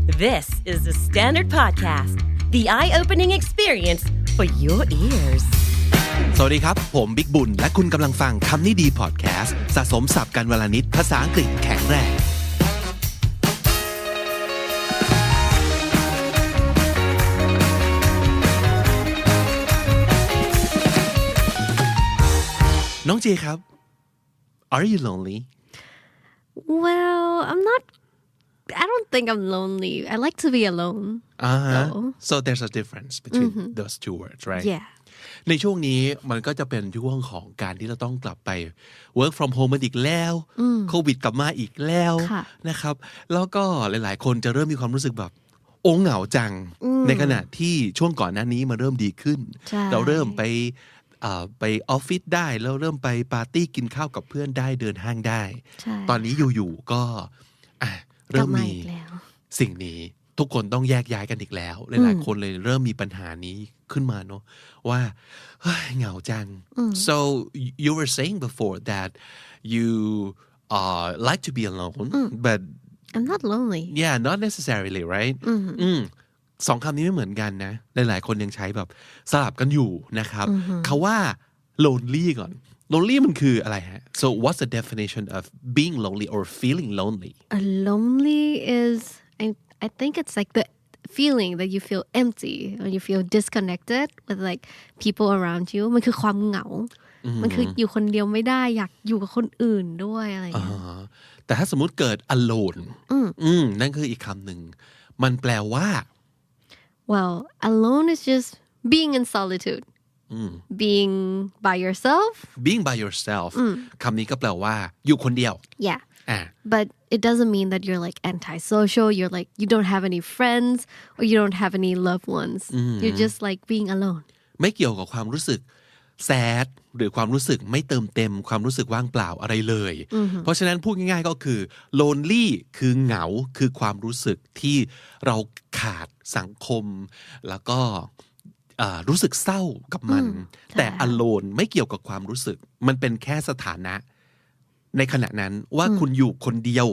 This is the Standard Podcast, the eye-opening experience for your ears. สวัสดีครับผมบิ๊กบุญและคุณกำลังฟังคำนี้ดีพอดแคสต์สะสมศัพท์กันวลนิดภาษาอังกฤษแข็งแรงน้องเจครับ Are you lonely? Well, I don't think I'm lonely. I like to be alone. So there's a difference between those two words, right? Yeah. ในช่วงนี้มันก็จะเป็นช่วงของการที่เราต้องกลับไป work from home อีกแล้วโควิดกลับมาอีกแล้วนะครับแล้วก็หลายๆคนจะเริ่มมีความรู้สึกแบบโอ้เหงาจังในขณะที่ช่วงก่อนหน้านี้มันเริ่มดีขึ้นเราเริ่มไปออฟฟิศได้แล้วเริ่มไปปาร์ตี้กินข้าวกับเพื่อนได้เดินห้างได้ตอนนี้อยู่ๆก็เริ่มมีสิ่งนี้ทุกคนต้องแยกย้ายกันอีกแล้วหลายๆคนเลยเริ่มมีปัญหานี้ขึ้นมาเนอะว่าเหงาจัง so you were saying before that you like to be alone but I'm not lonely. Yeah, not necessarily, right? สองคำนี้ไม่เหมือนกันนะหลายๆคนยังใช้แบบสลับกันอยู่นะครับเขาว่า lonely ก่อน lonely มันคืออะไรฮะ so what's the definition of being lonely or feeling lonely? Lonely is, I think it's like the feeling that you feel empty or you feel disconnected with like people around you มันคือความเหงามันคืออยู่คนเดียวไม่ได้อยากอยู่กับคนอื่นด้วยอะไรอย่างเงี้ยแต่ถ้าสมมุติเกิด alone นั่นคืออีกคำหนึ่งมันแปลว่า Well, alone is just being in solitude. Being by yourself. Being by yourself คำนี้ก็แปลว่าอยู่คนเดียว Yeah. But it doesn't mean that you're like antisocial. You're like you don't have any friends or you don't have any loved ones. You're just like being alone. ไม่เกี่ยวกับความรู้สึกsad หรือความรู้สึกไม่เติมเต็มความรู้สึกว่างเปล่าอะไรเลยเพราะฉะนั้นพูดง่ายๆก็คือ lonely คือเหงาคือความรู้สึกที่เราขาดสังคมแล้วก็รู้สึกเศร้ากับมันแต่ alone ไม่เกี่ยวกับความรู้สึกมันเป็นแค่สถานะในขณะนั้นว่าคุณอยู่คนเดียว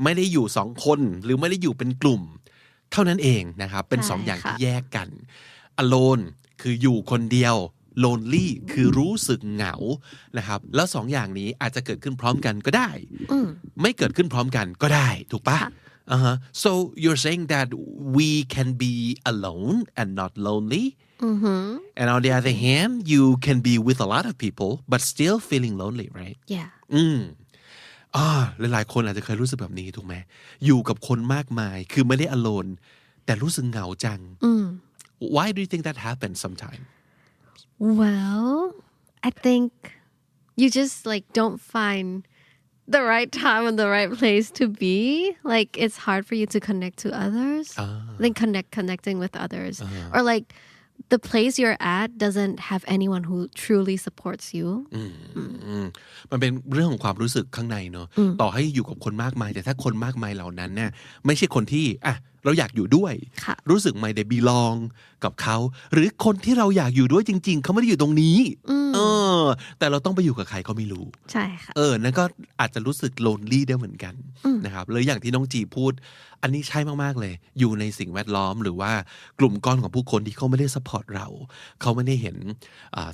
ไม่ได้อยู่สองคนหรือไม่ได้อยู่เป็นกลุ่มเท่านั้นเองนะครับเป็นสองอย่างที่แยกกัน alone คืออยู่คนเดียว lonely คือรู้สึกเหงานะครับแล้วสองอย่างนี้อาจจะเกิดขึ้นพร้อมกันก็ได้ไม่เกิดขึ้นพร้อมกันก็ได้ถูกปะSo you're saying that we can be alone and not lonely and on the other hand you can be with a lot of people but still feeling lonely right Yeah หลายๆคนอาจจะเคยรู้สึกแบบนี้ถูกไหมอยู่กับคนมากมายคือไม่ได้ alone แต่รู้สึกเหงาจัง Why do you think that happens sometimes Well, I think you just like don't find the right time and the right place to be. Like it's hard for you to connect to others. Then connecting with others. Or like the place you're at doesn't have anyone who truly supports you. มันเป็นเรื่องของความรู้สึกข้างในเนอะต่อให้อยู่กับคนมากมายแต่ถ้าคนมากมายเหล่านั้นเนี่ยไม่ใช่คนที่เราอยากอยู่ด้วยรู้สึกไม่ได้ belong กับเขาหรือคนที่เราอยากอยู่ด้วยจริงๆเขาไม่ได้อยู่ตรงนี้แต่เราต้องไปอยู่กับใครก็ไม่รู้ใช่ค่ะนั่นก็อาจจะรู้สึก lonely ได้เหมือนกันนะครับหรืออย่างที่น้องจีพูดอันนี้ใช่มากๆเลยอยู่ในสิ่งแวดล้อมหรือว่ากลุ่มก้อนของผู้คนที่เขาไม่ได้ support เราเขาไม่ได้เห็น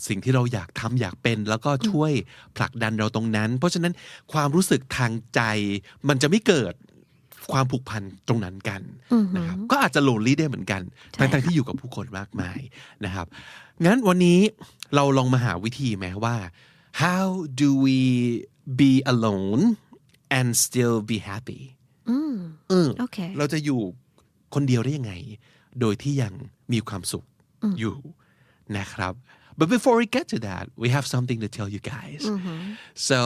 สิ่งที่เราอยากทำอยากเป็นแล้วก็ช่วยผลักดันเราตรงนั้นเพราะฉะนั้นความรู้สึกทางใจมันจะไม่เกิดความผูกพันตรงนั้นกันนะครับก็อาจจะ lonely ได้เหมือนกันทั้งที่อยู่กับผู้คนมากมายนะครับงั้นวันนี้เราลองมาหาวิธีไหมว่า how do we be alone and still be happy เราจะอยู่คนเดียวได้ยังไงโดยที่ยังมีความสุขอยู่นะครับ but before we get to that we have something to tell you guys so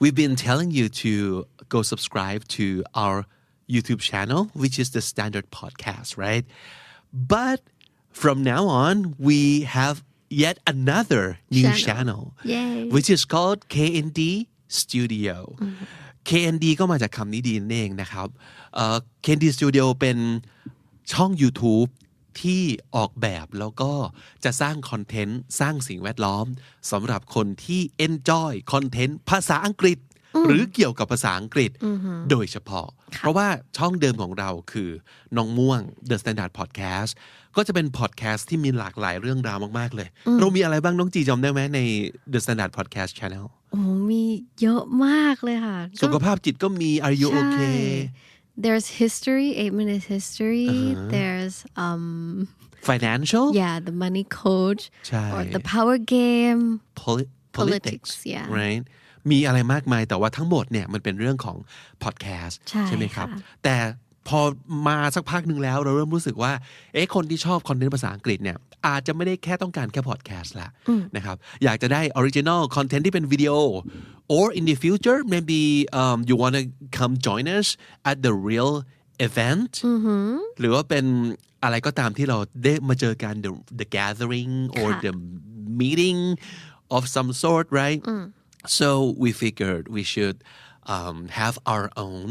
we've been telling you to go subscribe to our YouTube channel which is the Standard Podcast right but from now on we have yet another new channel which is called KND Studio KND ก็มาจากคำนี้ดีนั่นเองนะครับ KND Studio เป็นช่อง YouTube ที่ออกแบบแล้วก็จะสร้างคอนเทนต์สร้างสิ่งแวดล้อมสำหรับคนที่ enjoy คอนเทนต์ภาษาอังกฤษ หรือเกี่ยวกับภาษาอังกฤษโดยเฉพาะเพราะว่าช่องเดิมของเราคือน้องม่วง The Standard Podcast ก็จะเป็นพอดแคสต์ที่มีหลากหลายเรื่องราวมากๆเลยเรามีอะไรบ้างน้องจีจำได้ไหมใน The Standard Podcast Channel โอ้มีเยอะมากเลยค่ะสุขภาพจิตก็มี Are you okay There's history 8 minutes history there's financial the money coach ใช่ or the power game politics right มีอะไรมากมายแต่ว่าทั้งหมดเนี่ยมันเป็นเรื่องของพอดแคสต์ใช่ไหมครับแต่พอมาสักพักหนึ่งแล้วเราเริ่มรู้สึกว่าคนที่ชอบคอนเทนต์ภาษาอังกฤษเนี่ยอาจจะไม่ได้แค่ต้องการแค่พอดแคสต์ละนะครับอยากจะได้ออริจินอลคอนเทนต์ที่เป็นวิดีโอ or in the future maybe you want to come join us at the real event หรือว่าเป็นอะไรก็ตามที่เราได้มาเจอกัน the gathering or the meeting of some sort right so we figured we should have our own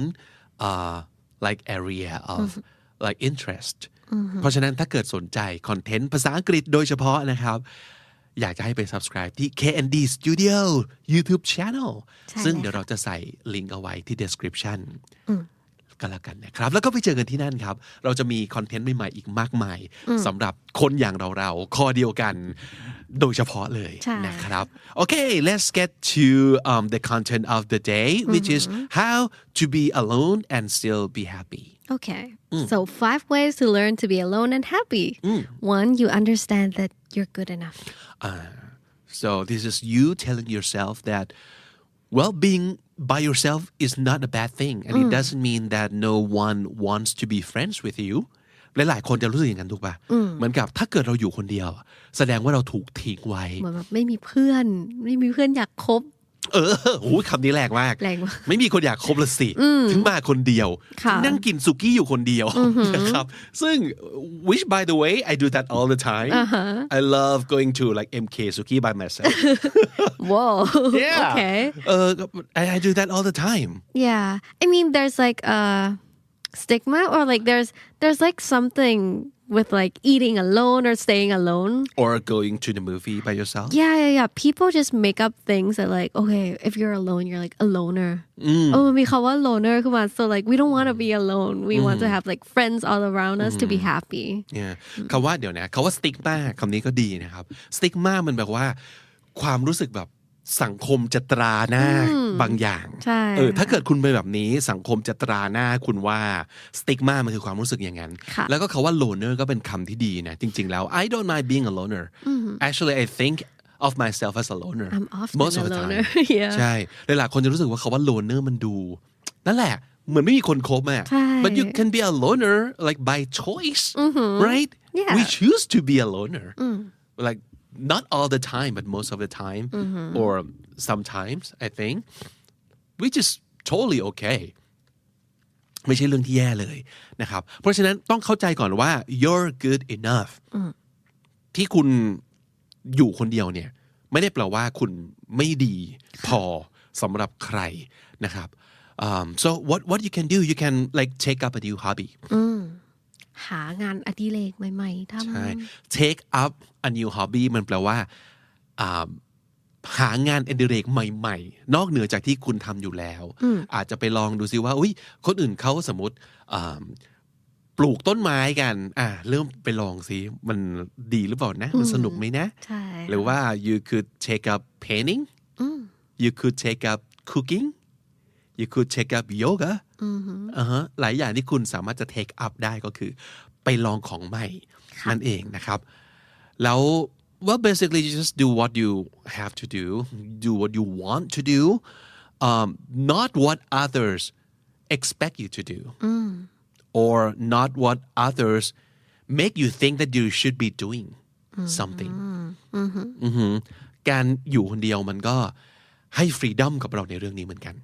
like area of like interest เพราะฉะนั้นถ้าเกิดสนใจคอนเทนต์ภาษาอังกฤษโดยเฉพาะนะครับอยากจะให้ไป subscribe ที่ KND Studio YouTube Channel ซึ่งเดี๋ยวเราจะใส่ลิงก์เอาไว้ที่ description ก็แล้วกันนะครับแล้วก็ไปเจอกันที่นั่นครับเราจะมีคอนเทนต์ใหม่ๆอีกมากมายสำหรับคนอย่างเราคอเดียวกันโดยเฉพาะเลยนะครับโอเค let's get to the content of the day which is how to be alone and still be happy Okay so 5 ways to learn to be alone and happy 1 you understand that you're good enough so this is you telling yourself that well being by yourself is not a bad thing and it doesn't mean that no one wants to be friends with you หลายๆคนจะรู้สึกอย่างนั้นถูกป่ะเหมือนกับถ้าเกิดเราอยู่คนเดียวแสดงว่าเราถูกทิ้งไว้เหมือนแบบไม่มีเพื่อนอยากคบโหคำนี้แรงมากไม่มีคนอยากคบละสิถึงมาคนเดียวนั่งกินสุกี้อยู่คนเดียวนะครับซึ่ง which by the way I do that all the time I love going to like MK Suki by myself whoa yeah okay I do that all the time yeah I mean there's like a stigma or like there's like something with like eating alone or staying alone or going to the movie by yourself yeah people just make up things that like okay if you're alone you're like a loner มีคำว่า loner ขึ้นมา so like we don't want to be alone we want to have like friends all around us to be happy yeah คำว่าเดี๋ยวนะคำว่า stigma คำนี้ก็ดีนะครับ stigma มันแบบว่าความรู้สึกแบบสังคมจะตราหน้าบางอย่างถ้าเกิดคุณเป็นแบบนี้สังคมจะตราหน้าคุณว่าสติ๊กมามันคือความรู้สึกอย่างนั้นแล้วก็คำว่า loner ก็เป็นคำที่ดีนะจริงๆแล้ว I don't mind being a loner actually I think of myself as a loner I'm often most of the time yeah ใช่หลายๆคนจะรู้สึกว่าคำว่า loner มันดูนั่นแหละเหมือนไม่มีคนคบอ่ะ but you can be a loner like by choice right we choose to be a loner like not all the time but most of the time or sometimes I think which is totally okay ไม่ใช่เรื่องที่แย่เลยนะครับเพราะฉะนั้นต้องเข้าใจก่อนว่า you're good enough ที่คุณอยู่คนเดียวเนี่ยไม่ได้แปลว่าคุณไม่ดีพอสำหรับใครนะครับso what you can do you can like take up a new hobbyหางานอดิเรกใหม่ๆทำใช่ take up a new hobby มันแปลว่าหางานอดิเรกใหม่ๆนอกเหนือจากที่คุณทำอยู่แล้วอาจจะไปลองดูซิว่าคนอื่นเขาสมมติปลูกต้นไม้กันเริ่มไปลองซิมันดีหรือเปล่านะมันสนุกไหมนะหรือว่า you could take up painting you could take up cooking you could take up yoga หลายอย่างที่คุณสามารถจะ take up ได้ก็คือไปลองของใหม่นั่นเองนะครับแล้ว well basically you just do what you have to do what you want to do not what others expect you to do or not what others make you think that you should be doing something การอยู่คนเดียวมันก็ให้ฟรีดัมกับเราในเรื่องนี้เหมือนกัน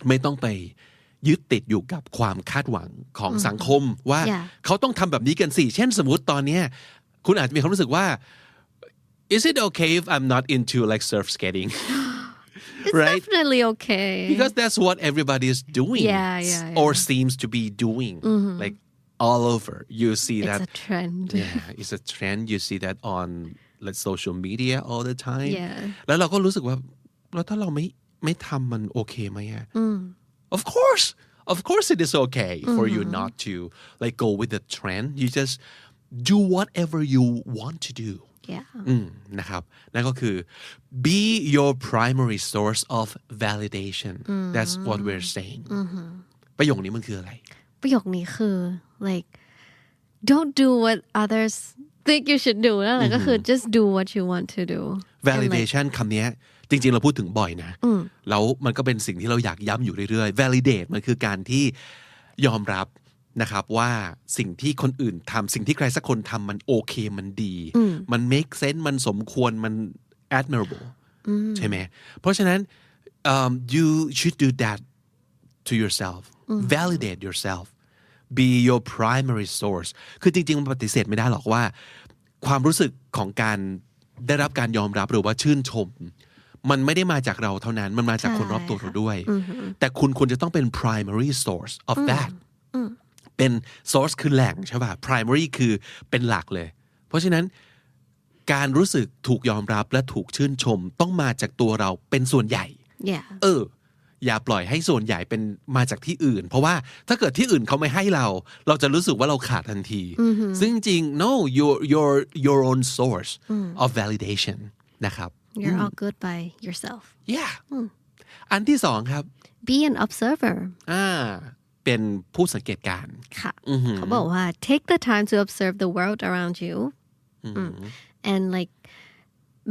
ไม่ต้องไปยึดติดอยู่กับความคาดหวังของสังคมว่าเขาต้องทำแบบนี้กันสิเช่นสมมติตอนนี้คุณอาจจะมีความรู้สึกว่า is it okay if I'm not into like surf skating It's right? definitely okay because that's what everybody is doing or seems to be doing like all over you see that it's a trend it's a trend you see that on like social media all the time แล้วเราก็รู้สึกว่าแล้วถ้าเรา ไม่ทำมันโอเคไหมอะOf course it is okay for you not to like go with the trend you just do whatever you want to do yeah นะครับนั่นก็คือ be your primary source of validation that's what we're saying ประโยคนี้มันคืออะไรประโยคนี้คือ like don't do what others think you should do นั่นแหละก็คือ just do what you want to do validation คำนี้จริงๆเราพูดถึงบ่อยนะแล้วมันก็เป็นสิ่งที่เราอยากย้ำอยู่เรื่อยๆ validate มันคือการที่ยอมรับนะครับว่าสิ่งที่คนอื่นทำสิ่งที่ใครสักคนทำมันโอเคมันดีมัน make sense มันสมควรมัน admirable ใช่ไหมเพราะฉะนั้นyou should do that to yourself validate yourself be your primary source คือจริงๆมันปฏิเสธไม่ได้หรอกว่าความรู้สึกของการได้รับการยอมรับหรือว่าชื่นชมมันไม่ได้มาจากเราเท่านั้นมันมาจากคนรอบตัวเราด้วยแต่คุณควรจะต้องเป็น primary source of that เป็น source คือแหล่งใช่ป่ะ primary คือเป็นหลักเลยเพราะฉะนั้นการรู้สึกถูกยอมรับและถูกชื่นชมต้องมาจากตัวเราเป็นส่วนใหญ่ อย่าปล่อยให้ส่วนใหญ่เป็นมาจากที่อื่นเพราะว่าถ้าเกิดที่อื่นเขาไม่ให้เราจะรู้สึกว่าเราขาดทันทีซึ่งจริง no your own source of validation นะครับ you're all good by yourself yeah อันที่สองครับ be an observer เป็นผู้สังเกตการณ์ค่ะเขาบอกว่า take the time to observe the world around you and like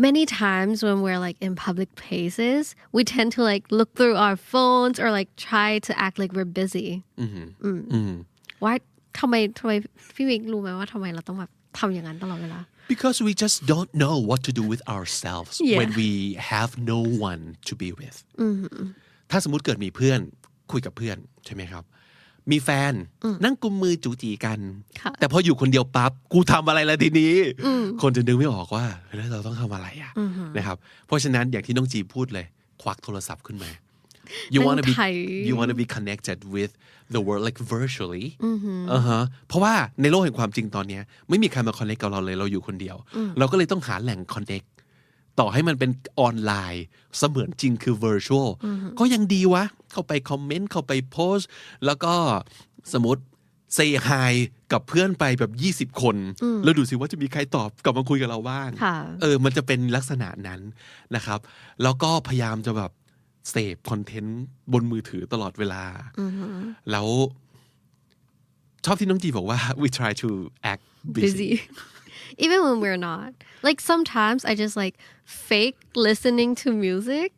many times when we're like in public places we tend to like look through our phones or like try to act like we're busy why ทำไมพี่วิกรู้ไหมว่าทำไมเราต้องแบบทำอย่างนั้นตลอดเวลาbecause we just don't know what to do with ourselves when we have no one to be with ถ้าสมมุติเกิดมีเพื่อนคุยกับเพื่อนใช่ไหมครับมีแฟนนั่งกุมมือจูจีกันแต่พออยู่คนเดียวปั๊บกูทำอะไรแล้วทีนี้คนจะนึกไม่ออกว่าแล้วเราต้องทำอะไรอ่ะนะครับเพราะฉะนั้นอย่างที่น้องจีพูดเลยควักโทรศัพท์ขึ้นมา you want to be connected with the world like virtually เพราะว่าในโลกแห่งความจริงตอนนี้ไม่มีใครมา connect กับเราเลยเราอยู่คนเดียวเราก็เลยต้องหาแหล่ง connect ต่อให้มันเป็นออนไลน์เสมือนจริงคือ virtual ก็ยังดีวะเข้าไปคอมเมนต์เข้าไปโพสต์แล้วก็สมมติ say hi กับเพื่อนไปแบบ20คนแล้วดูสิว่าจะมีใครตอบกลับมาคุยกับเราบ้างมันจะเป็นลักษณะนั้นนะครับแล้วก็พยายามจะแบบเสพคอนเทนต์บนมือถือตลอดเวลาแล้วชอบที่น้องจีบอกว่า we try to act busy even when we're not like sometimes I just like fake listening to music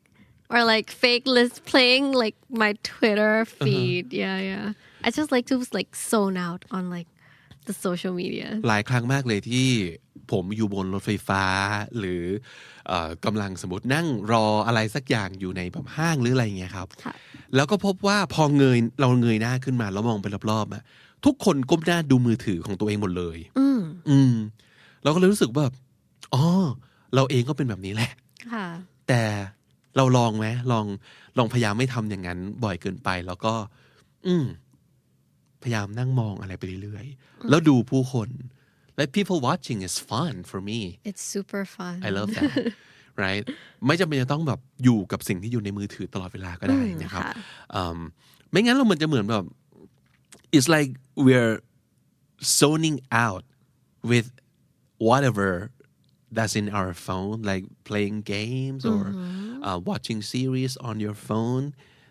or like fake playing like my Twitter feed yeah I just like to like zone out on like the social media หลายครั้งมากเลยที่ผมอยู่บนรถไฟฟ้าหรือกำลังสมมตินั่งรออะไรสักอย่างอยู่ในแบบห้างหรืออะไรอย่างเงี้ยครับแล้วก็พบว่าพอเราเงยหน้าขึ้นมาแล้วมองไปรอบๆอ่ะทุกคนก้มหน้าดูมือถือของตัวเองหมดเลยเราก็เลยรู้สึกแบบเราเองก็เป็นแบบนี้แหละแต่เราลองไหมลองพยายามไม่ทำอย่างนั้นบ่อยเกินไปแล้วก็พยายามนั่งมองอะไรไปเรื่อยๆแล้วดูผู้คนlike people watching is fun for me it's super fun I love that right ไม่จำเป็นจะต้องแบบอยู่กับสิ่งที่อยู่ในมือถือตลอดเวลาก็ได้นะครับไม่งั้นมันจะเหมือนแบบ it's like we're zoning out with whatever that's in our phone like playing games or watching series on your phone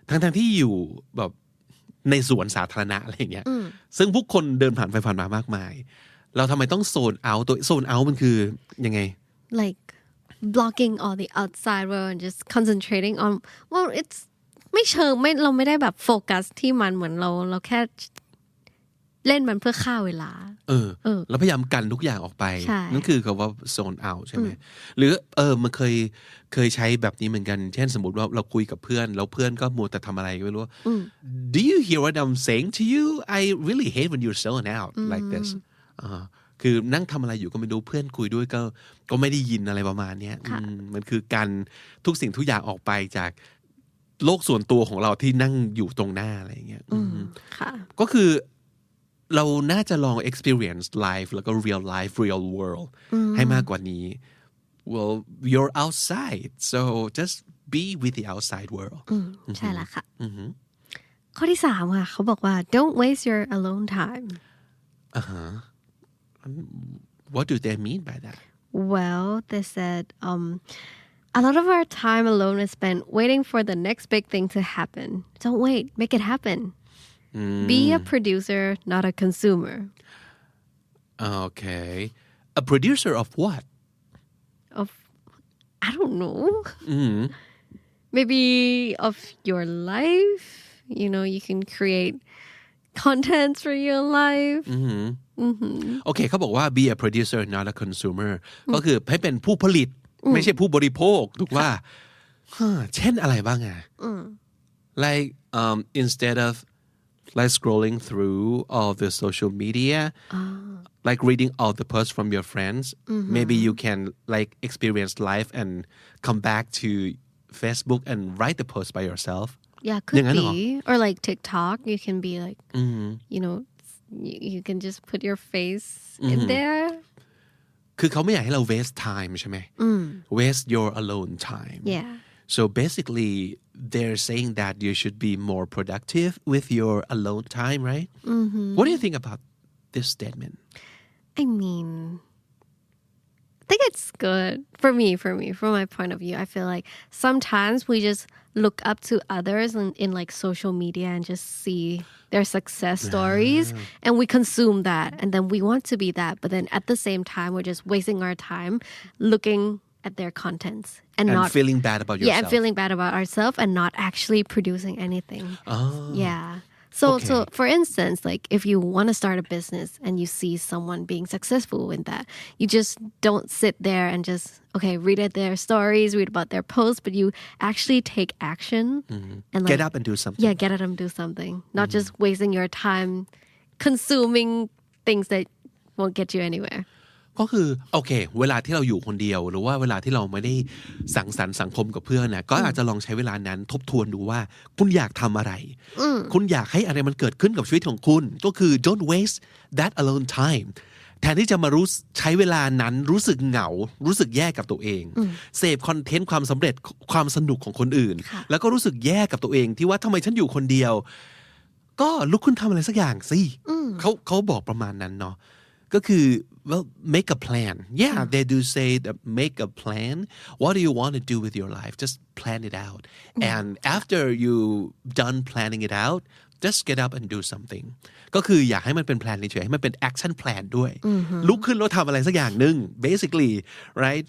ทั้งที่อยู่แบบในสวนสาธารณะอะไรอย่างเงี้ยซึ่งผู้คนเดินผ่านไปผ่านมามากมายเราทำไมต้องโซนเอาตัวโซนเอามันคือยังไง like blocking all the outside world and just concentrating on well it's ไม่เชิงเราไม่ได้แบบโฟกัสที่มันเหมือนเราแค่เล่นมันเพื่อฆ่าเวลาแล้วพยายามกันทุกอย่างออกไปนั่นคือคำว่าโซนเอาใช่ไหมหรือมันเคยใช้แบบนี้เหมือนกันเช่นสมมติว่าเราคุยกับเพื่อนแล้วเพื่อนก็มัวแต่ทำอะไรไม่รู้ Do you hear what I'm saying to you I really hate when you're zone out like this คือนั่งทำอะไรอยู่ก็ไม่รู้เพื่อนคุยด้วยก็ไม่ได้ยินอะไรประมาณนี้มันคือการทุกสิ่งทุกอย่างออกไปจากโลกส่วนตัวของเราที่นั่งอยู่ตรงหน้าอะไรอย่างเงี้ยก็คือเราน่าจะลอง experience life แล้วก็ real life real world ให้มากกว่านี้ well you're outside so just be with the outside world ใช่แล้วค่ะข้อที่3ค่ะเขาบอกว่า don't waste your alone time What do they mean by that Well they said a lot of our time alone is spent waiting for the next big thing to happen don't wait make it happen Be a producer not a consumer Okay a producer of what of I don't know maybe of your life you know you can create contents for your life โอเคเขาบอกว่า be a producer not a consumer ก็คือให้เป็นผู้ผลิตไม่ใช่ผู้บริโภคถูกว่าเช่นอะไรบ้างอ่ะ like instead of like scrolling through all the social media like reading all the posts from your friends maybe you can like experience life and come back to Facebook and write the post by yourself Yeah, could be. Or like TikTok, you can be like, you know, you can just put your face in there. คือเขาไม่อยากให้เรา waste time ใช่ไหม waste your alone time. Yeah. So basically, they're saying that you should be more productive with your alone time, right? What do you think about this statement? I mean, I think it's good for me, from my point of view. I feel like sometimes we just look up to others in like social media and just see their success stories and we consume that and then we want to be that but then at the same time we're just wasting our time looking at their contents and not feeling bad about yourself. Yeah, and feeling bad about ourselves and not actually producing anything. Yeah. So for instance, like if you want to start a business and you see someone being successful in that, you just don't sit there and just, okay, read their stories, read about their posts, but you actually take action and like, get up and do something. Yeah, get up and do something. Not just wasting your time consuming things that won't get you anywhere. ก็คือโอเคเวลาที่เราอยู่คนเดียวหรือว่าเวลาที่เราไม่ได้สังสรรค์สังคมกับเพื่อนนะก็อาจจะลองใช้เวลานั้นทบทวนดูว่าคุณอยากทำอะไรคุณอยากให้อะไรมันเกิดขึ้นกับชีวิตของคุณก็คือ don't waste that alone time แทนที่จะมาใช้เวลานั้นรู้สึกเหงารู้สึกแย่กับตัวเองเสพคอนเทนต์ความสำเร็จความสนุกของคนอื่นแล้วก็รู้สึกแย่กับตัวเองที่ว่าทำไมฉันอยู่คนเดียวก็ลุกขึ้นทำอะไรสักอย่างสิเขาบอกประมาณนั้นเนาะก็คือ well make a plan yeah they do say that make a plan what do you want to do with your life just plan it out and after you done planning it out just get up and do something ก็คืออยากให้มันเป็นแพลนเฉยๆให้มันเป็น action plan ด้วยลุกขึ้นแล้วทำอะไรสักอย่างหนึ่ง basically right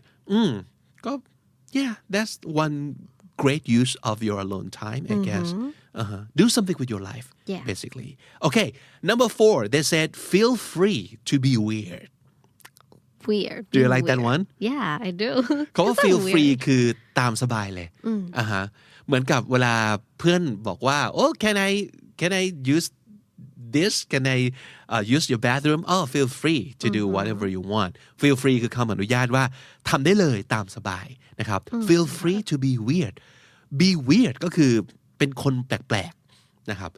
ก็ yeah that's one great use of your alone time I guess do something with your life basically okay number 4 they said feel free to be weird Do you like that one Yeah I do เขาว่า feel free คือตามสบายเลยเหมือนกับเวลาเพื่อนบอกว่า oh can I use this can I use your bathroom oh feel free to do whatever you want feel free คือคำอนุญาตว่าทำได้เลยตามสบายนะครับ feel free to be weird ก็คือเป็นคนแปลกๆนะครับ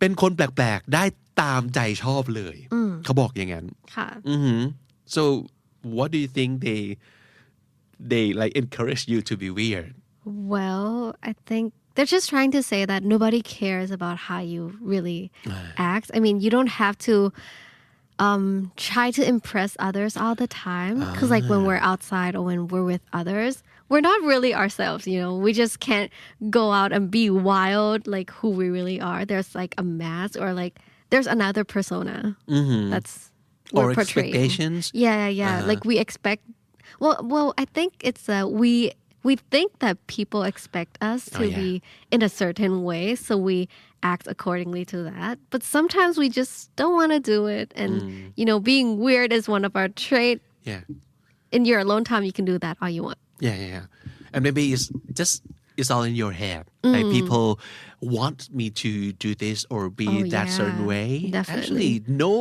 เป็นคนแปลกๆได้ตามใจชอบเลยเขาบอกอย่างนั้นค่ะSo what do you think they like encourage you to be weird? Well, I think they're just trying to say that nobody cares about how you really act. I mean, you don't have to try to impress others all the time because like when we're outside or when we're with others, we're not really ourselves, you know. We just can't go out and be wild like who we really are. There's like a mask or like there's another persona that's or expectations like we expect well I think it's we think that people expect us to be in a certain way so we act accordingly to that but sometimes we just don't want to do it and you know being weird is one of our traits in your alone time you can do that all you want yeah and maybe it's all in your head like people want me to do this or be that certain way definitely. Actually no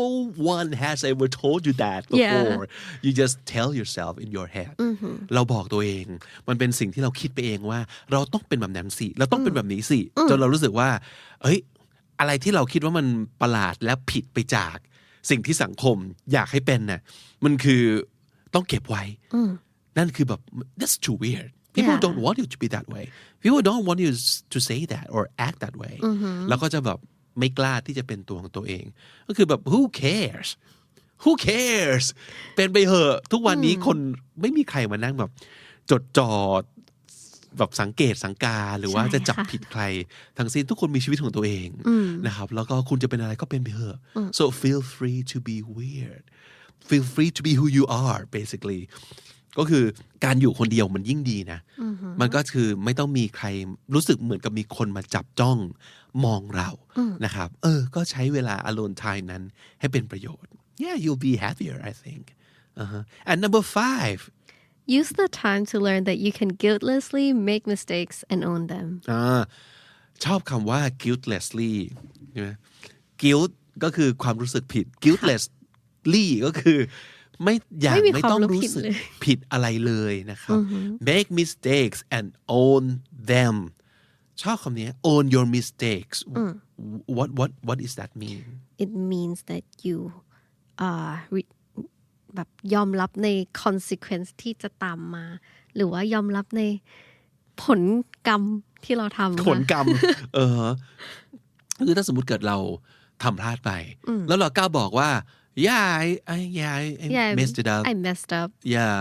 one has ever told you that before you just tell yourself in your head เราบอกตัวเองมันเป็นสิ่งที่เราคิดไปเองว่าเราต้องเป็นแบบนั้นสิเราต้องเป็นแบบนี้สิจนเรารู้สึกว่าเอ้ยอะไรที่เราคิดว่ามันประหลาดและผิดไปจากสิ่งที่สังคมอยากให้เป็นน่ะมันคือต้องเก็บไว้นั่นคือแบบ that's too weird people don't want you to be that way people don't want you to say that or act that way แล้วก็จะแบบไม่กล้าที่จะเป็นตัวของตัวเองก็คือแบบ who cares เป็นไปเหอะทุกวันนี้คนไม่มีใครมานั่งแบบจดจ่อแบบสังเกตสังกาหรือว่าจะจับผิดใครทั้งสิ้นทุกคนมีชีวิตของตัวเองนะครับแล้วก็คุณจะเป็นอะไรก็เป็นไปเถอะ so feel free to be weird feel free to be who you are basically ก็คือการอยู่คนเดียวมันยิ่งดีนะมันก็คือไม่ต้องมีใครรู้สึกเหมือนกับมีคนมาจับจ้องมองเรานะครับก็ใช้เวลา alone time นั้นให้เป็นประโยชน์ yeah you'll be happier I think and number 5 use the time to learn that you can guiltlessly make mistakes and own them ชอบคำว่า guiltlessly ใช่ไหม guilt ก็คือความรู้สึกผิด guiltlessly ก็คือไม่ต้องรู้สึกผิดอะไรเลยนะครับ make mistakes and own them ชอบคำนี้ own your mistakes what does that mean it means that youแบบยอมรับใน consequence ที่จะตามมาหรือว่ายอมรับในผลกรรมที่เราทำผลกรรมคือถ้าสมมุติเกิดเราทำพลาดไปแล้วเรากล้าบอกว่าI messed it up I messed up yeah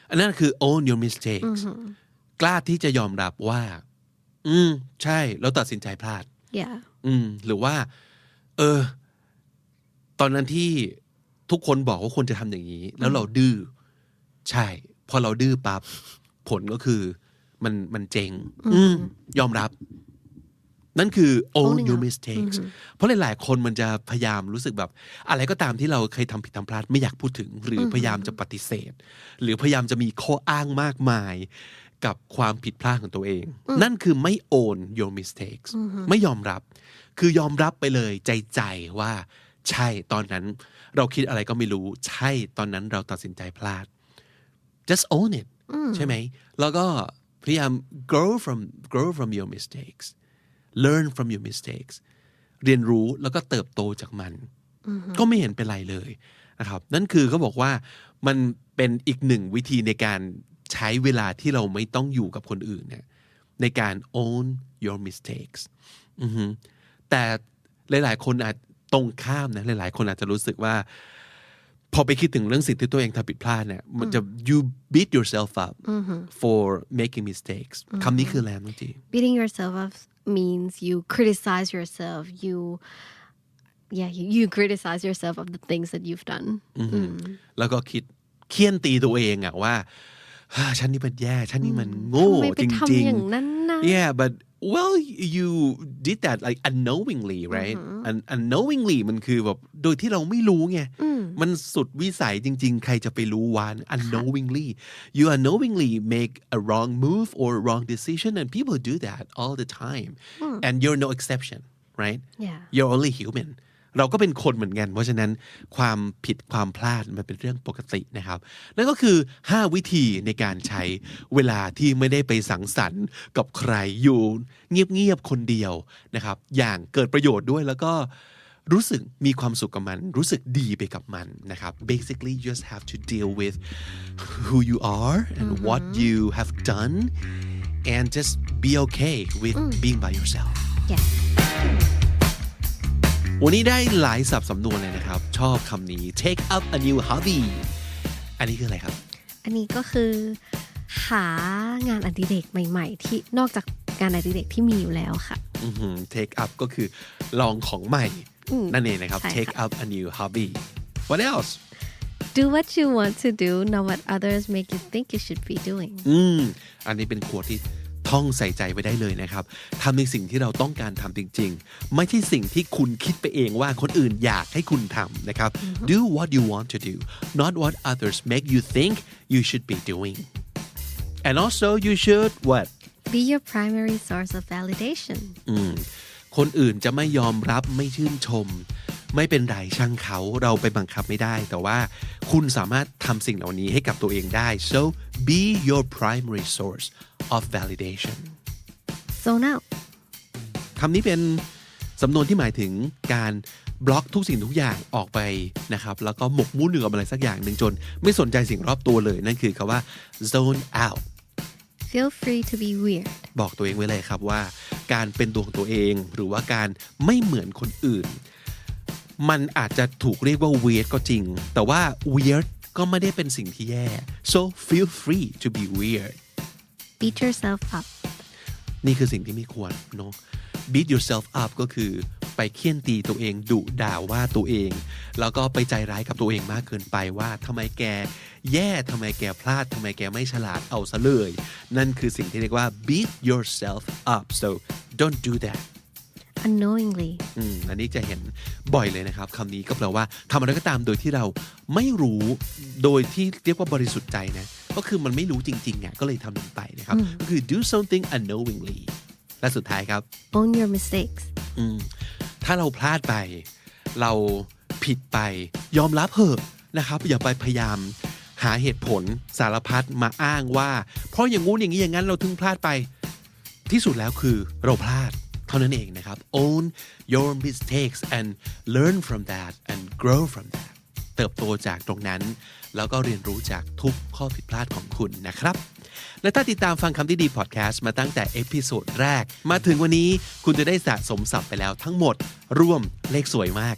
อันนั้นคือ own your mistakes กล้าที่จะยอมรับว่าใช่เราตัดสินใจพลาด yeah หรือว่าตอนนั้นที่ทุกคนบอกว่าควรจะทำอย่างนี้แล้วเราดื้อใช่พอเราดื้อปั๊บผลก็คือมันเจ๊งยอมรับนั่นคือ own your mistakes เพราะหลายๆคนมันจะพยายามรู้สึกแบบอะไรก็ตามที่เราเคยทำผิดทำพลาดไม่อยากพูดถึงหรือพยายามจะปฏิเสธหรือพยายามจะมีข้ออ้างมากมายกับความผิดพลาดของตัวเองนั่นคือไม่ own your mistakes ไม่ยอมรับคือยอมรับไปเลยใจว่าใช่ตอนนั้นเราคิดอะไรก็ไม่รู้ใช่ตอนนั้นเราตัดสินใจพลาด just own it ใช่ไหมแล้วก็พยายาม grow from your mistakes learn from your mistakes เรียนรู้แล้วก็เติบโตจากมันก็ไม่เห็นเป็นไรเลยนะครับนั่นคือเขาบอกว่ามันเป็นอีกหนึ่งวิธีในการใช้เวลาที่เราไม่ต้องอยู่กับคนอื่นเนี่ยในการ own your mistakes แต่หลายๆคนอาจตรงข้ามนะหลายๆคนอาจจะรู้สึกว่าพอไปคิดถึงเรื่องสิ่งที่ตัวเองทำผิดพลาดเนี่ยมันจะ you beat yourself up for making mistakes คำนี้คืออะไรน้องจี beating yourself up means you criticize yourself you criticize yourself of the things that you've done แล้วก็คิดเคี่ยนตีตัวเองอะว่าฉันนี่มันแย่ฉันนี่มันโง่จริงๆ yeah but well you did that like unknowingly right and unknowingly มันคือแบบโดยที่เราไม่รู้ไงมันสุดวิสัยจริงๆใครจะไปรู้วาน unknowingly you unknowingly make a wrong move or wrong decision and people do that all the time and you're no exception right you're only human เราก็เป็นคนเหมือนกันเพราะฉะนั้นความผิดความพลาดมันเป็นเรื่องปกตินะครับนั่นก็คือ5วิธีในการใช้เวลาที่ไม่ได้ไปสังสรรค์กับใครอยู่เงียบๆคนเดียวนะครับอย่างเกิดประโยชน์ด้วยแล้วก็รู้สึกมีความสุขกับมันรู้สึกดีไปกับมันนะครับ basically you just have to deal with who you are and what you have done and just be okay with being by yourselfวันนี้ได้หลายศัพท์สำนวนเลยนะครับชอบคำนี้ take up a new hobby อันนี้คืออะไรครับอันนี้ก็คือหางานอดิเรกใหม่ๆที่นอกจากงานอดิเรกที่มีอยู่แล้วค่ะtake up ก็คือลองของใหม่นั่นเองนะครับ take up a new hobby what else do what you want to do not what others make you think you should be doing อันนี้เป็นขวดที่ท่องใส่ใจไว้ได้เลยนะครับทำในสิ่งที่เราต้องการทำจริงๆไม่ใช่สิ่งที่คุณคิดไปเองว่าคนอื่นอยากให้คุณทำนะครับ do what you want to do not what others make you think you should be doing and also you should what be your primary source of validation คนอื่นจะไม่ยอมรับไม่ชื่นชมไม่เป็นไรช่างเขาเราไปบังคับไม่ได้แต่ว่าคุณสามารถทำสิ่งเหล่านี้ให้กับตัวเองได้ so be your primary source of validation zone out คำนี้เป็นสำนวนที่หมายถึงการบล็อกทุกสิ่งทุกอย่างออกไปนะครับแล้วก็หมกมุ่นอยู่กับอะไรสักอย่างหนึ่งจนไม่สนใจสิ่งรอบตัวเลยนั่นคือคำว่า zone out feel free to be weird บอกตัวเองไว้เลยครับว่าการเป็นตัวของตัวเองหรือว่าการไม่เหมือนคนอื่นมันอาจจะถูกเรียกว่า weird ก็จริงแต่ว่า weird ก็ไม่ได้เป็นสิ่งที่แย่ so feel free to be weird beat yourself up นี่คือสิ่งที่ไม่ควรเนาะ beat yourself up ก็คือไปเคี่ยนตีตัวเองดุด่าว่าตัวเองแล้วก็ไปใจร้ายกับตัวเองมากเกินไปว่าทำไมแกแย่ทำไมแกพลาดทำไมแกไม่ฉลาดเอาซะเลยนั่นคือสิ่งที่เรียกว่า beat yourself up so don't do that unknowingly อันนี้จะเห็นบ่อยเลยนะครับคำนี้ก็แปลว่าทำอะไรก็ตามโดยที่เราไม่รู้โดยที่เรียกว่าบริสุทธิ์ใจนะก็คือมันไม่รู้จริงๆอ่ะก็เลยทำลงไปนะครับก็คือ do something unknowingly และสุดท้ายครับ own your mistakes ถ้าเราพลาดไปเราผิดไปยอมรับเถอะนะครับอย่าไปพยายามหาเหตุผลสารพัดมาอ้างว่าเพราะอย่างงู้นอย่างนี้อย่างนั้นเราถึงพลาดไปที่สุดแล้วคือเราพลาดเท่านั้นเองนะครับ own your mistakes and learn from that and grow from that เติบโตจากตรงนั้นแล้วก็เรียนรู้จากทุกข้อผิดพลาดของคุณนะครับและถ้าติดตามฟังคำที่ดีพอดแคสต์มาตั้งแต่เอพิโซดแรกมาถึงวันนี้คุณจะได้สะสมศัพท์ไปแล้วทั้งหมดรวมเลขสวยมาก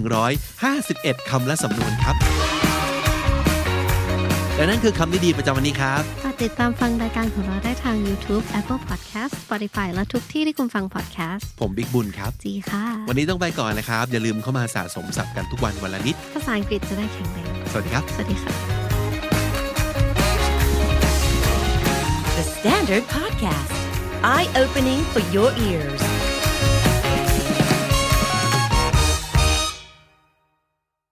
5,151 คำและสำนวนครับและนั่นคือคำที่ดีประจำวันนี้ครับฝากติดตามฟังรายการของเราได้ทาง YouTube Apple Podcast Spotify และทุกที่ที่คุณฟัง podcast ผมบิ๊กบุญครับจีค่ะวันนี้ต้องไปก่อนนะครับอย่าลืมเข้ามาสะสมศัพท์กันทุกวันวันละนิดภาษาอังกฤษจะได้แข็งแรงสวัสดีครับสวัสดีค่ะ The Standard Podcast Eye Opening for Your Ears